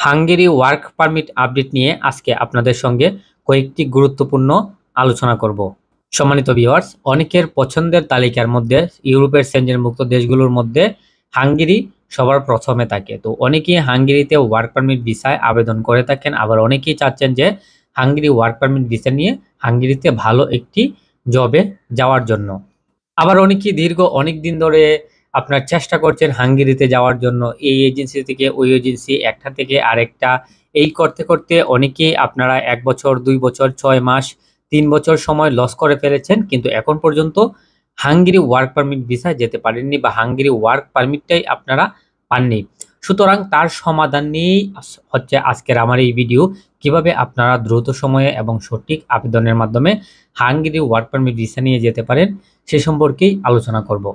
Hungary work permit update নিয়ে আজকে আপনাদের সঙ্গে কয়েকটি গুরুত্বপূর্ণ আলোচনা করব। সম্মানিত ভিউয়ার্স, অনেকের পছন্দের তালিকার মধ্যে ইউরোপের সেনজেনভুক্ত দেশগুলোর মধ্যে হাঙ্গেরি সবার প্রথমে থাকে। তো অনেকেই হাঙ্গেরিতে ওয়ার্ক পারমিট ভিসায় আবেদন করে থাকেন, আবার অনেকেই চাচ্ছেন যে হাঙ্গেরি ওয়ার্ক পারমিট ভিসা নিয়ে হাঙ্গেরিতে ভালো একটি জবে যাওয়ার জন্য। আবার অনেকেই দীর্ঘ অনেক দিন ধরে আপনার চেষ্টা করছেন হাঙ্গেরিতে যাওয়ার জন্য, এই এজেন্সি থেকে ওই এজেন্সি, একটা থেকে আরেকটা, এই করতে করতে অনেকেই আপনারা 1 বছর, 2 বছর, 6 মাস, 3 বছর সময় লস করে ফেলেছেন, কিন্তু এখন পর্যন্ত হাঙ্গেরি ওয়ার্ক পারমিট ভিসায় যেতে পারেননি বা হাঙ্গেরি ওয়ার্ক পারমিটটাই আপনারা পাননি। সুতরাং তার সমাধান নিয়েই হচ্ছে আজকের আমার এই ভিডিও। কিভাবে আপনারা দ্রুত সময়ে এবং সঠিক আবেদনের মাধ্যমে হাঙ্গেরি ওয়ার্ক পারমিট ভিসা নিয়ে যেতে পারেন সে সম্পর্কেই আলোচনা করব।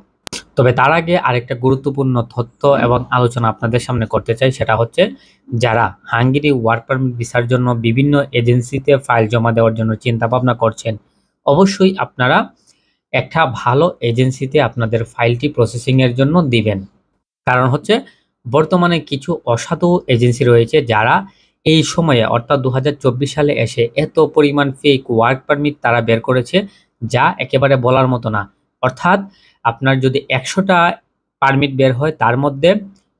তবে তার আগে আরেকটা গুরুত্বপূর্ণ তথ্য এবং আলোচনা আপনাদের সামনে করতে চাই, সেটা হচ্ছে যারা হাঙ্গেরি ওয়ার্ক পারমিট ভিসার জন্য বিভিন্ন এজেন্সিতে ফাইল জমা দেওয়ার জন্য চিন্তা ভাবনা করছেন, অবশ্যই আপনারা একটা ভালো এজেন্সিতে আপনাদের ফাইলটি প্রসেসিং এর জন্য দিবেন। কারণ হচ্ছে বর্তমানে কিছু অসাধু এজেন্সি রয়েছে যারা এই সময়ে অর্থাৎ 2024 সালে এসে এত পরিমাণ ফেক ওয়ার্ক পারমিট তারা বের করেছে, যা একেবারে বলার মতো না। অর্থাৎ আপনার যদি 100টা পারমিট বের হয়, তার মধ্যে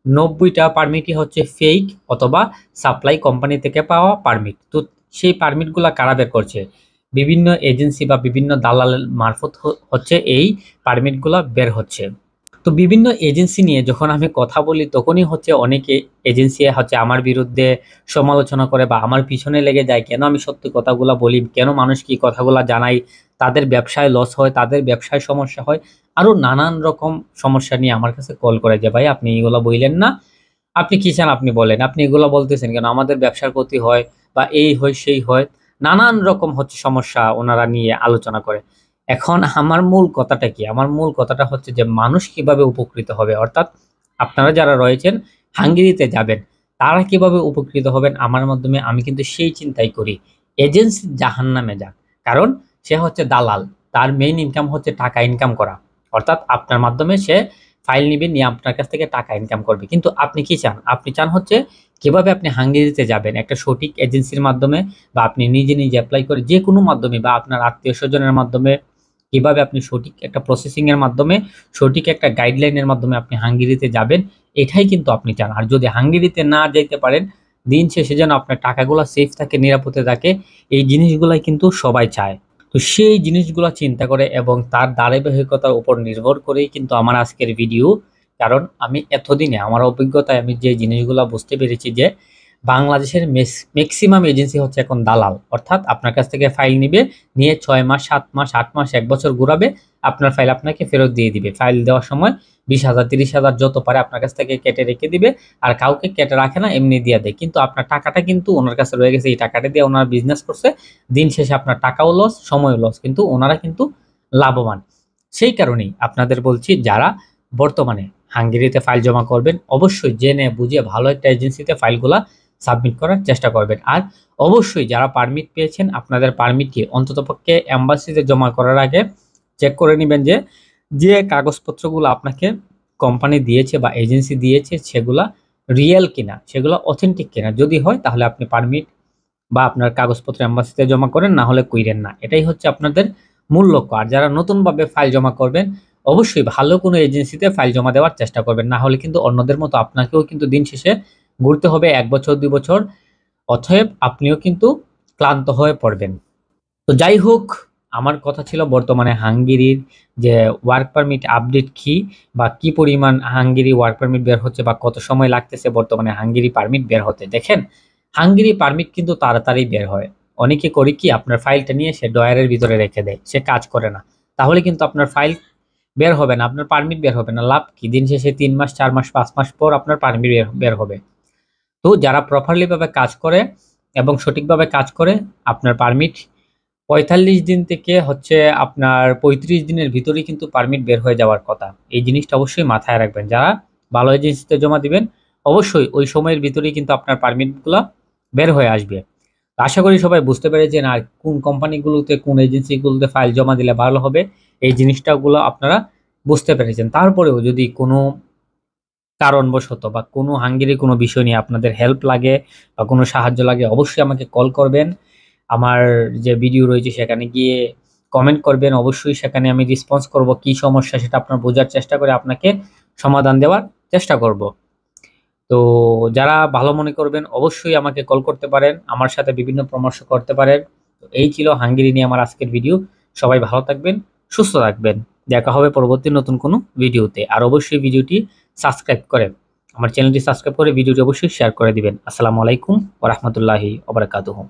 90টা পারমিটই হচ্ছে ফেক অথবা সাপ্লাই কোম্পানি থেকে পাওয়া পারমিট। তো সেই পারমিটগুলা কারা বের করছে? বিভিন্ন এজেন্সি বা বিভিন্ন দালালের মারফত হচ্ছে এই পারমিটগুলা বের হচ্ছে। তো বিভিন্ন এজেন্সি নিয়ে যখন আমি কথা বলি, তখনই হচ্ছে অনেকে এজেন্সি হচ্ছে আমার বিরুদ্ধে সমালোচনা করে বা আমার পিছনে লেগে যায়, কেন আমি সত্যি কথাগুলো বলি, কেন মানুষ কি কথাগুলো জানাই, তাদের ব্যবসায় লস হয়, তাদের ব্যবসায় সমস্যা হয়, আরো নানান রকম সমস্যা নিয়ে আমার কাছে কল করে যে ভাই আপনি এগুলো বললেন না, আপনি কি চান আপনি বলেন, আপনি এগুলো বলতেছেন কেন, আমাদের ব্যবসার ক্ষতি হয় বা এই হয় সেই হয়, নানান রকম হচ্ছে সমস্যা ওনারা নিয়ে আলোচনা করে। এখন আমার মূল কথাটা কি? আমার মূল কথাটা হচ্ছে যে মানুষ কিভাবে উপকৃত হবে, অর্থাৎ আপনারা যারা রয়েছেন হাঙ্গেরিতে যাবেন তারা কিভাবে উপকৃত হবেন আমার মাধ্যমে, আমি কিন্তু সেই চিন্তাই করি। এজেন্সি জাহান্নামে যাক, কারণ সে হচ্ছে দালাল, তার মেইন ইনকাম হচ্ছে টাকা ইনকাম করা। অর্থাৎ আপনার মাধ্যমে সে ফাইল নিবে, নিয়ে আপনার কাছ থেকে টাকা ইনকাম করবে। কিন্তু আপনি কি চান? আপনি চান হচ্ছে কিভাবে আপনি হাঙ্গেরিতে যাবেন একটা সঠিক এজেন্সির মাধ্যমে, বা আপনি নিজে নিজে অ্যাপ্লাই করে যে কোনো মাধ্যমে, বা আপনার আত্মীয় স্বজনের মাধ্যমে, কিভাবে আপনি সঠিক একটা প্রসেসিং এর মাধ্যমে, সঠিক একটা গাইডলাইনের মাধ্যমে আপনি হাঙ্গেরিতে যাবেন, এটাই কিন্তু আপনি চান। আর যদি হাঙ্গেরিতে না যেতে পারেন, দিন শেষে যেন আপনার টাকাগুলো সেফ থাকে, নিরাপদে থাকে, এই জিনিসগুলাই কিন্তু সবাই চায়। তো সেই জিনিসগুলো চিন্তা করে এবং তার ধারাবাহিকতার উপর নির্ভর করেই কিন্তু আমার আজকের ভিডিও। কারণ আমি এতদিনে আমার অভিজ্ঞতায় আমি যে জিনিসগুলো বুঝতে পেরেছি যে বাংলাদেশের ম্যাক্সিমাম এজেন্সি হচ্ছে এখন দালাল। অর্থাৎ আপনার কাছ থেকে ফাইল নিবে, নিয়ে 6 মাস, 7 মাস, 8 মাস, 1 বছর ঘুরাবে, আপনার ফাইল আপনাকে ফেরত দিয়ে দিবে। ফাইল দেওয়ার সময় 20,000, 30,000 যত পারে আপনার কাছ থেকে কেটে রেখে দিবে। আর কাউকে কেটে রাখে না, এমনি দিয়ে দেয়। কিন্তু আপনার টাকাটা কিন্তু ওনার কাছে রয়ে গেছে, এই টাকাটা দিয়ে ওনারা বিজনেস করছে। দিন শেষে আপনার টাকাও লস, সময়ও লস, কিন্তু ওনারা কিন্তু লাভবান। সেই কারণেই আপনাদের বলছি, যারা বর্তমানে হাঙ্গেরিতে ফাইল জমা করবেন, অবশ্যই জেনে বুঝে ভালো একটা এজেন্সিতে ফাইলগুলা সাবমিট করার চেষ্টা করবেন। আর অবশ্যই যারা পারমিট পেয়েছেন, আপনাদের পারমিটটি অন্ততপক্ষে এম্বাসিতে জমা করার আগে চেক করে নেবেন যে যে কাগজপত্রগুলো আপনাকে কোম্পানি দিয়েছে বা এজেন্সি দিয়েছে সেগুলা রিয়েল কিনা, সেগুলো অথেন্টিক কিনা। যদি হয় তাহলে আপনি পারমিট বা আপনার কাগজপত্র এম্বাসিতে জমা করেন, না হলে কইরেন না। এটাই হচ্ছে আপনাদের মূল লক্ষ্য। আর যারা নতুনভাবে ফাইল জমা করবেন, অবশ্যই ভালো কোনো এজেন্সিতে ফাইল জমা দেওয়ার চেষ্টা করবেন, না হলে কিন্তু অন্যদের মতো আপনাকেও কিন্তু দিন শেষে ঘুরতে হবে 1 বছর, 2 বছর, অতএব আপনিও কিন্তু ক্লান্ত হয়ে পড়বেন। তো যাই হোক, আমার কথা ছিল বর্তমানে হাঙ্গেরির যে ওয়ার্ক পারমিট আপডেট কি, বা কি পরিমাণ হাঙ্গেরি ওয়ার্ক পারমিট বের হচ্ছে, বা কত সময় লাগতেছে বর্তমানে হাঙ্গেরি পারমিট বের হতে। দেখেন, হাঙ্গেরি পারমিট কিন্তু তাড়াতাড়ি বের হয়। অনেকে করে কি, আপনার ফাইলটা নিয়ে সে ড্রয়ারের ভিতরে রেখে দেয়, সে কাজ করে না। তাহলে কিন্তু আপনার ফাইল বের হবে না, আপনার পারমিট বের হবে না। লাভ কি? দিন শেষে 3 মাস, 4 মাস, 5 মাস পর আপনার পারমিট বের হবে। তো যারা প্রপারলি ভাবে কাজ করে এবং সঠিকভাবে কাজ করে, আপনার পারমিট 45 দিন থেকে হচ্ছে আপনার 35 দিনের ভিতরেই কিন্তু পারমিট বের হয়ে যাওয়ার কথা। এই জিনিসটা অবশ্যই মাথায় রাখবেন। যারা ভালো এজেন্সিতে জমা দিবেন, অবশ্যই ওই সময়ের ভিতরেই কিন্তু আপনার পারমিটগুলো বের হয়ে আসবে। তো আশা করি সবাই বুঝতে পেরেছেন, আর কোন কোম্পানিগুলোতে, কোন এজেন্সিগুলোতে ফাইল জমা দিলে ভালো হবে, এই জিনিসটাগুলো আপনারা বুঝতে পেরেছেন। তারপরেও যদি কোনো কারণবশত বা কোনো হাঙ্গেরির কোনো বিষয় নিয়ে আপনাদের হেল্প লাগে বা কোনো সাহায্য লাগে, অবশ্যই আমাকে কল করবেন। আমার যে ভিডিও রয়েছে সেখানে গিয়ে কমেন্ট করবেন। অবশ্যই সেখানে আমি রেসপন্স করব। কি সমস্যা সেটা আপনার বোঝার চেষ্টা করে আপনাকে সমাধান দেওয়ার চেষ্টা করব। তো যারা ভালো মনে করবেন অবশ্যই আমাকে কল করতে পারেন, আমার সাথে বিভিন্ন পরামর্শ করতে পারেন। তো এই ছিল হাঙ্গেরি নিয়ে আমার আজকের ভিডিও। সবাই ভালো থাকবেন, সুস্থ থাকবেন। দেখা হবে পরবর্তী নতুন কোনো ভিডিওতে। আর অবশ্যই ভিডিওটি সাবস্ক্রাইব করেন, আমার চ্যানেলটি সাবস্ক্রাইব করে ভিডিওটি অবশ্যই শেয়ার করে দিবেন। আসসালামু আলাইকুম ওয়া রাহমাতুল্লাহি ওয়া বারাকাতুহু।